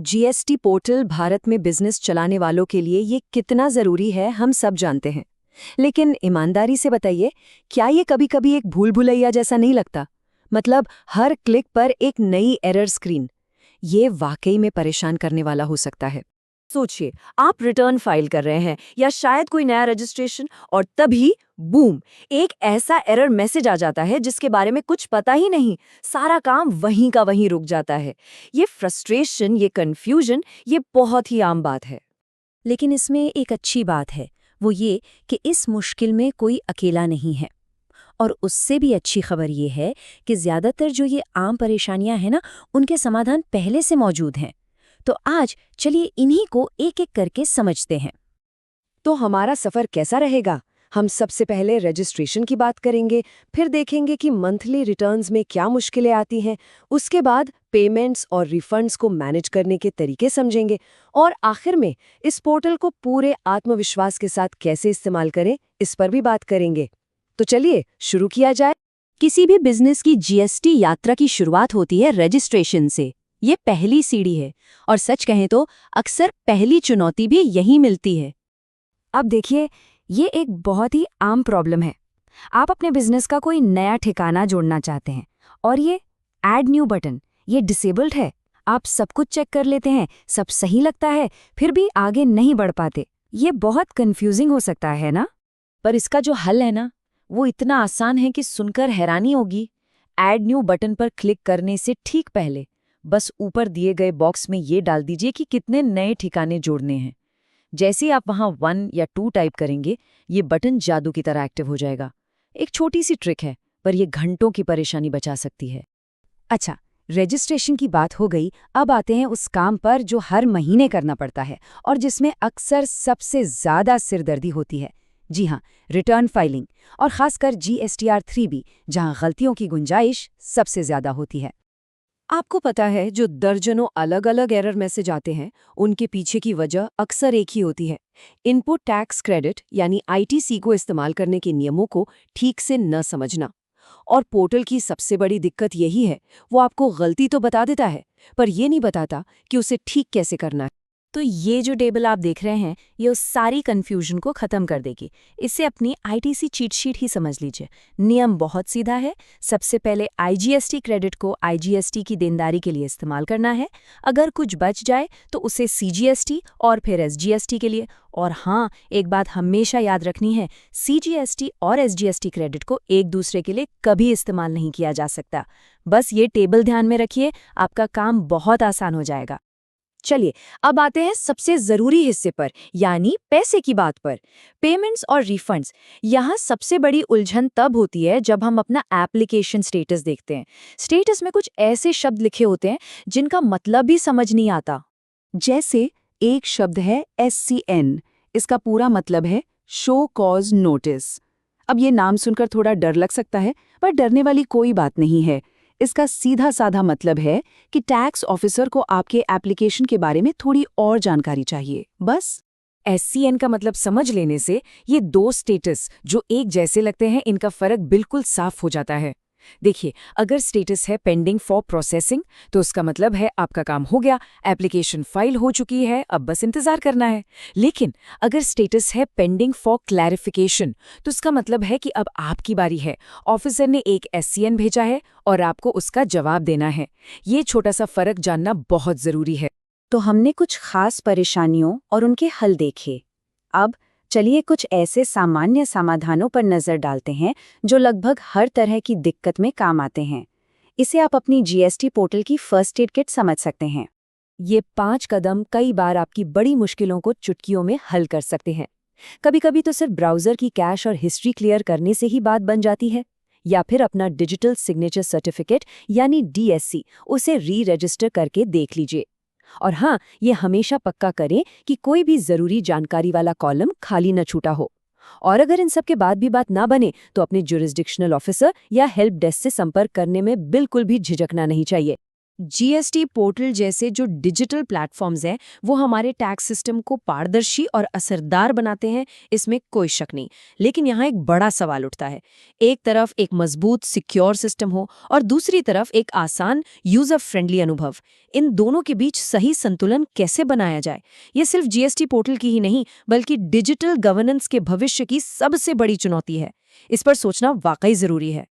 GST portal Bharat में business चलाने वालों के लिए ये कितना जरूरी है हम सब जानते हैं। लेकिन ईमानदारी से बताइए, क्या ये कभी-कभी एक भूल भुलैया जैसा नहीं लगता? मतलब हर क्लिक पर एक नई एरर स्क्रीन। ये वाकई में परेशान करने वाला हो सकता है। सोचिए, आप रिटर्न फाइल कर रहे हैं या शायद कोई नया रजिस्ट्रेशन, और तभी बूम, एक ऐसा एरर मैसेज आ जाता है जिसके बारे में कुछ पता ही नहीं। सारा काम वहीं का वहीं रुक जाता है। ये फ्रस्ट्रेशन, ये कंफ्यूजन, ये बहुत ही आम बात है। लेकिन इसमें एक अच्छी बात है, वो ये कि इस मुश्किल में कोई अकेला नहीं है। और उससे भी अच्छी खबर ये है कि ज़्यादातर जो ये आम परेशानियां हैं ना, उनके समाधान पहले से मौजूद हैं। तो आज चलिए इन्हीं को एक-एक करके समझते हैं। तो हमारा सफर कैसा रहेगा? हम सबसे पहले रजिस्ट्रेशन की बात करेंगे, फिर देखेंगे कि मंथली रिटर्न्स में क्या मुश्किलें आती हैं, उसके बाद पेमेंट्स और रिफंड्स को मैनेज करने के तरीके समझेंगे, और आखिर में इस पोर्टल को पूरे आत्मविश्वास के साथ कैसे इस्तेमाल करें, इस पर भी बात करेंगे। तो चलिए शुरू किया जाए। किसी भी बिजनेस की जीएसटी यात्रा की शुरुआत होती है रजिस्ट्रेशन से। ये पहली सीढ़ी है, और सच कहें तो अक्सर पहली चुनौती भी यहीं मिलती है। अब देखिए, ये एक बहुत ही आम प्रॉब्लम है। आप अपने बिजनेस का कोई नया ठिकाना जोड़ना चाहते हैं और ये ऐड न्यू बटन ये डिसेबल्ड है। आप सब कुछ चेक कर लेते हैं, सब सही लगता है, फिर भी आगे नहीं बढ़ पाते। ये बहुत कंफ्यूजिंग हो सकता है ना? पर इसका जो हल है ना, वो इतना आसान है कि सुनकर हैरानी होगी। ऐड न्यू बटन पर क्लिक करने से ठीक पहले बस ऊपर दिए गए बॉक्स में ये डाल दीजिए कि कितने नए ठिकाने जोड़ने हैं। जैसे ही आप वहां 1 या 2 टाइप करेंगे, ये बटन जादू की तरह एक्टिव हो जाएगा। एक छोटी सी ट्रिक है, पर ये घंटों की परेशानी बचा सकती है। अच्छा, रजिस्ट्रेशन की बात हो गई। अब आते हैं उस काम पर जो हर महीने करना पड़ता है और जिसमें अक्सर सबसे ज्यादा सिरदर्दी होती है। जी हाँ, रिटर्न फाइलिंग, और खासकर GSTR 3B, जहां गलतियों की गुंजाइश सबसे ज्यादा होती है। आपको पता है, जो दर्जनों अलग अलग एरर मैसेज आते हैं, उनके पीछे की वजह अक्सर एक ही होती है। इनपुट टैक्स क्रेडिट यानी ITC को इस्तेमाल करने के नियमों को ठीक से न समझना। और पोर्टल की सबसे बड़ी दिक्कत यही है, वो आपको गलती तो बता देता है, पर ये नहीं बताता कि उसे ठीक कैसे करना है। तो ये जो टेबल आप देख रहे हैं, ये उस सारी कन्फ्यूजन को खत्म कर देगी। इसे अपनी ITC चीट शीट ही समझ लीजिए। नियम बहुत सीधा है। सबसे पहले IGST क्रेडिट को IGST की देनदारी के लिए इस्तेमाल करना है। अगर कुछ बच जाए तो उसे CGST और फिर SGST के लिए। और हाँ, एक बात हमेशा याद रखनी है, CGST और SGST क्रेडिट को एक दूसरे के लिए कभी इस्तेमाल नहीं किया जा सकता। बस ये टेबल ध्यान में रखिए, आपका काम बहुत आसान हो जाएगा। चलिए, अब आते हैं सबसे जरूरी हिस्से पर, यानी पैसे की बात पर। पेमेंट्स और रिफंड्स। यहाँ सबसे बड़ी उलझन तब होती है जब हम अपना एप्लीकेशन स्टेटस देखते हैं। स्टेटस में कुछ ऐसे शब्द लिखे होते हैं जिनका मतलब भी समझ नहीं आता। जैसे एक शब्द है SCN, इसका पूरा मतलब है शो कॉज नोटिस। अब ये नाम सुनकर थोड़ा डर लग सकता है, पर डरने वाली कोई बात नहीं है। इसका सीधा साधा मतलब है कि टैक्स ऑफिसर को आपके एप्लीकेशन के बारे में थोड़ी और जानकारी चाहिए, बस। SCN का मतलब समझ लेने से ये 2 स्टेटस जो एक जैसे लगते हैं, इनका फर्क बिल्कुल साफ हो जाता है। देखिए, अगर स्टेटस है पेंडिंग फॉर प्रोसेसिंग, तो उसका मतलब है आपका काम हो गया, एप्लीकेशन फाइल हो चुकी है, अब बस इंतजार करना है। लेकिन अगर स्टेटस है पेंडिंग फॉर क्लैरिफिकेशन, तो उसका मतलब है कि अब आपकी बारी है। ऑफिसर ने एक SCN भेजा है और आपको उसका जवाब देना है। ये छोटा सा फर्क जानना बहुत जरूरी है। तो हमने कुछ खास परेशानियों और उनके हल देखे। अब चलिए कुछ ऐसे सामान्य समाधानों पर नजर डालते हैं जो लगभग हर तरह की दिक्कत में काम आते हैं। इसे आप अपनी GST पोर्टल की फर्स्ट एड किट समझ सकते हैं। ये 5 कदम कई बार आपकी बड़ी मुश्किलों को चुटकियों में हल कर सकते हैं। कभी-कभी तो सिर्फ ब्राउजर की कैश और हिस्ट्री क्लियर करने से ही बात बन जाती है, या फिर अपना डिजिटल सिग्नेचर सर्टिफिकेट यानी DSC उसे री-रजिस्टर करके देख लीजिए। और हाँ, ये हमेशा पक्का करें कि कोई भी जरूरी जानकारी वाला कॉलम खाली न छूटा हो। और अगर इन सब के बाद भी बात ना बने, तो अपने ज्यूरिसडिक्शनल ऑफिसर या हेल्प डेस्क से संपर्क करने में बिल्कुल भी झिझकना नहीं चाहिए। जीएसटी पोर्टल जैसे जो डिजिटल प्लेटफॉर्म्स हैं वो हमारे टैक्स सिस्टम को पारदर्शी और असरदार बनाते हैं, इसमें कोई शक नहीं। लेकिन यहाँ एक बड़ा सवाल उठता है। एक तरफ एक मजबूत सिक्योर सिस्टम हो और दूसरी तरफ एक आसान यूजर फ्रेंडली अनुभव। इन दोनों के बीच सही संतुलन कैसे बनाया जाए, ये सिर्फ जीएसटी पोर्टल की ही नहीं बल्कि डिजिटल गवर्नेंस के भविष्य की सबसे बड़ी चुनौती है। इस पर सोचना वाकई जरूरी है।